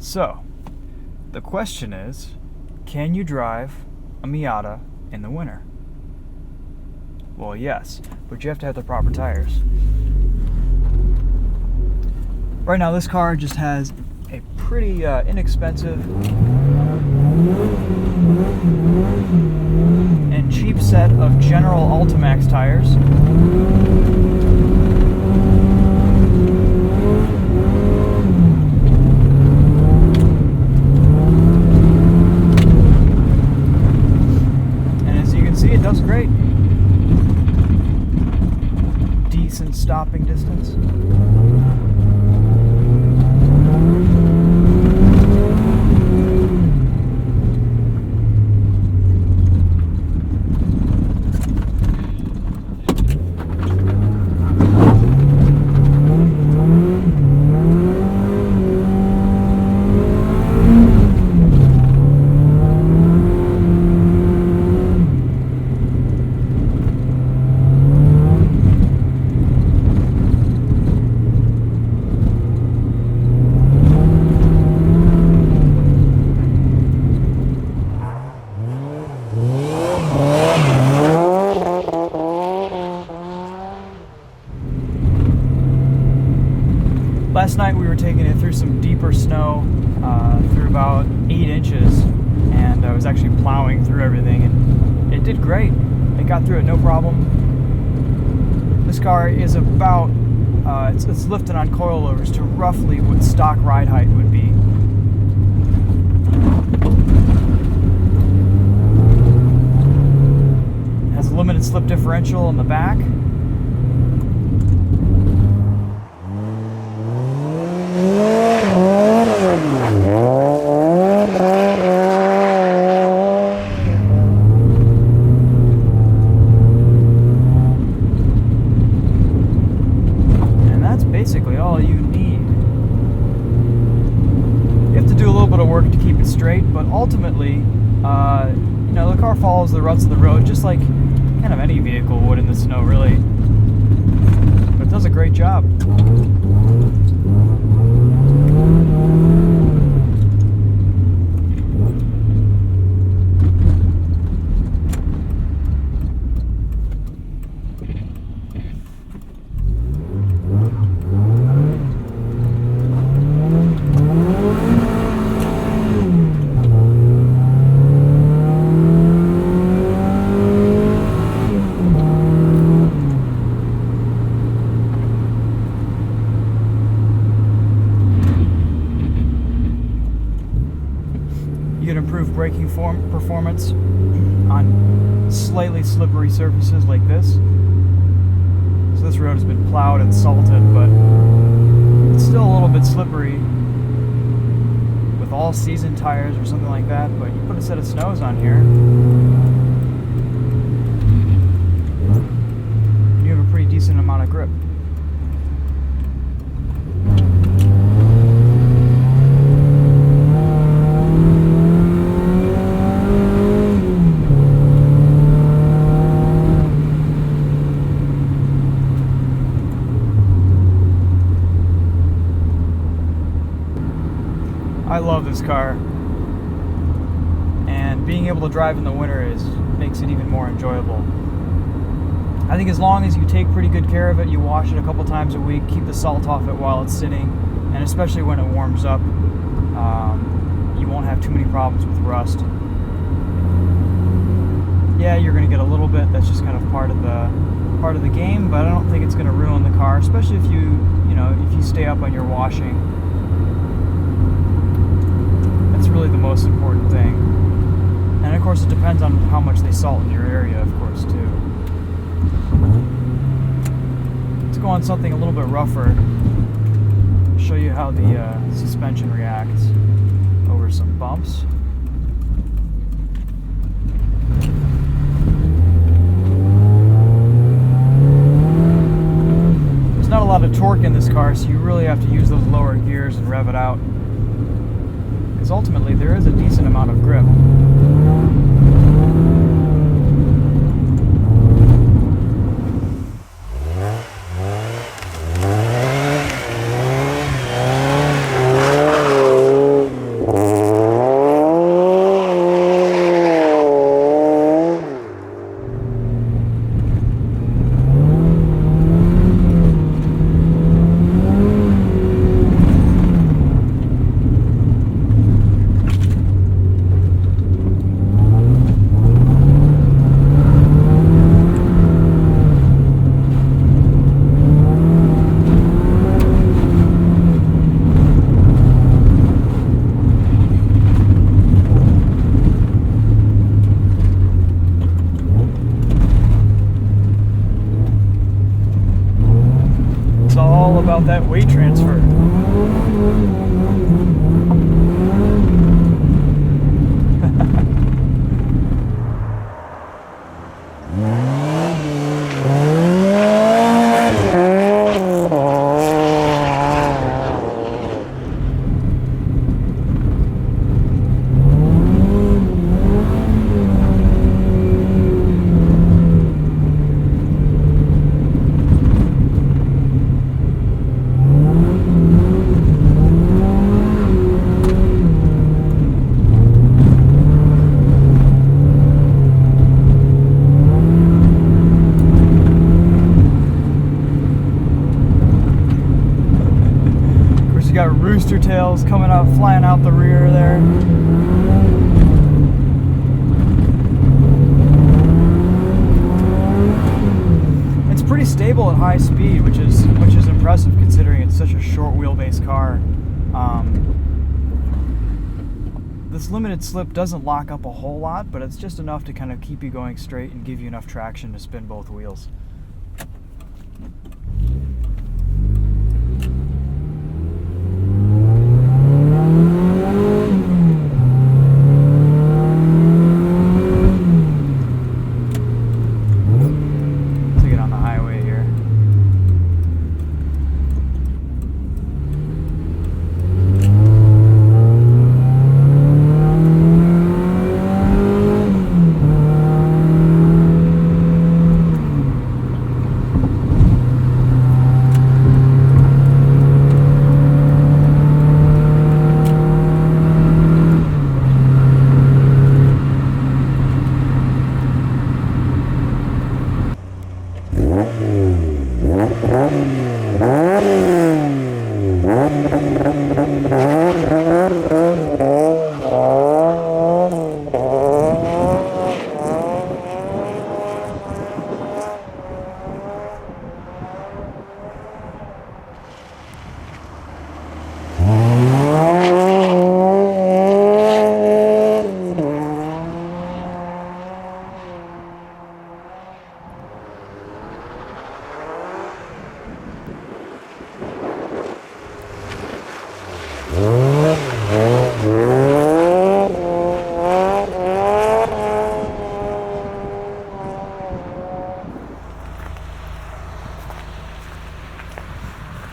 So, the question is, can you drive a Miata in the winter? Well, yes, but you have to have the proper tires. Right now, this car just has a pretty inexpensive and cheap set of General Altimax tires. It does great. Decent stopping distance. Last night we were taking it through some deeper snow, through about 8 inches, and I was actually plowing through everything, and it did great. It got through it no problem. This car is about, it's lifted on coilovers to roughly what stock ride height would be. It has a limited slip differential in the back. Basically all you need. You have to do a little bit of work to keep it straight, but ultimately, the car follows the ruts of the road just like kind of any vehicle would in the snow, really. But it does a great job. Improve braking performance on slightly slippery surfaces like this. So this road has been plowed and salted, but it's still a little bit slippery with all season tires or something like that. But you put a set of snows on here, you have a pretty decent amount of grip. I love this car, and being able to drive in the winter makes it even more enjoyable. I think as long as you take pretty good care of it, you wash it a couple times a week, keep the salt off it while it's sitting, and especially when it warms up, you won't have too many problems with rust. Yeah, you're going to get a little bit. That's just kind of part of the game, but I don't think it's going to ruin the car, especially if you stay up on your washing. Really the most important thing. And of course it depends on how much they salt in your area, of course, too. Let's go on something a little bit rougher, show you how the suspension reacts over some bumps. There's not a lot of torque in this car, so you really have to use those lower gears and rev it out. Because ultimately there is a decent amount of grip. weight transfer. Got rooster tails coming out, flying out the rear there. It's pretty stable at high speed, which is impressive considering it's such a short wheelbase car. This limited slip doesn't lock up a whole lot, but it's just enough to kind of keep you going straight and give you enough traction to spin both wheels.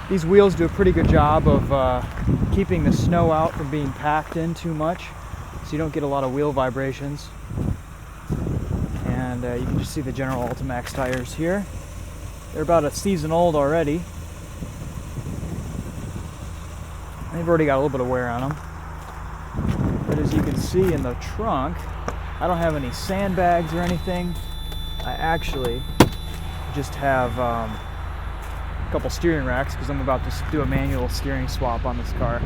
These wheels do a pretty good job of keeping the snow out from being packed in too much, so you don't get a lot of wheel vibrations. And you can just see the general Altimax tires here. They're about a season old already. They've already got a little bit of wear on them. But as you can see in the trunk, I don't have any sandbags or anything. I actually just have a couple steering racks because I'm about to do a manual steering swap on this car.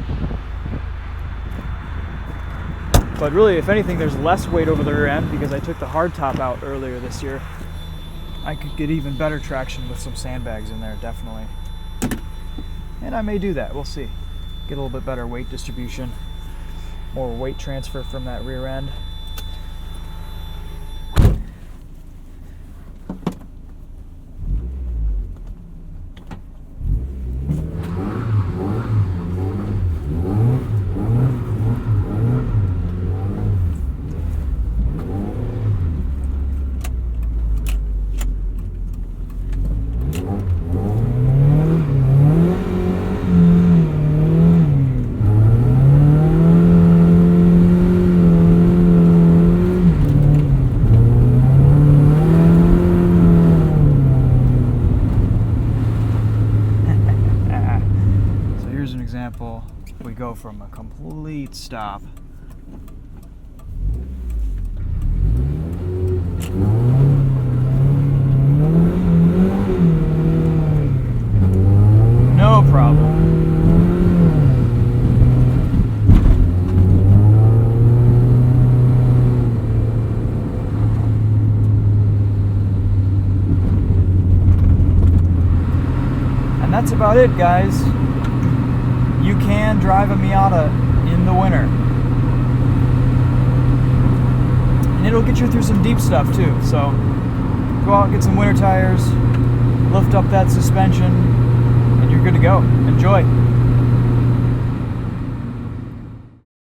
But really, if anything, there's less weight over the rear end because I took the hardtop out earlier this year. I could get even better traction with some sandbags in there, definitely. And I may do that, we'll see. Get a little bit better weight distribution, more weight transfer from that rear end. We go from a complete stop. No problem. And that's about it, guys. You can drive a Miata in the winter. And it'll get you through some deep stuff too. So go out and get some winter tires, lift up that suspension, and and you're good to go. Enjoy.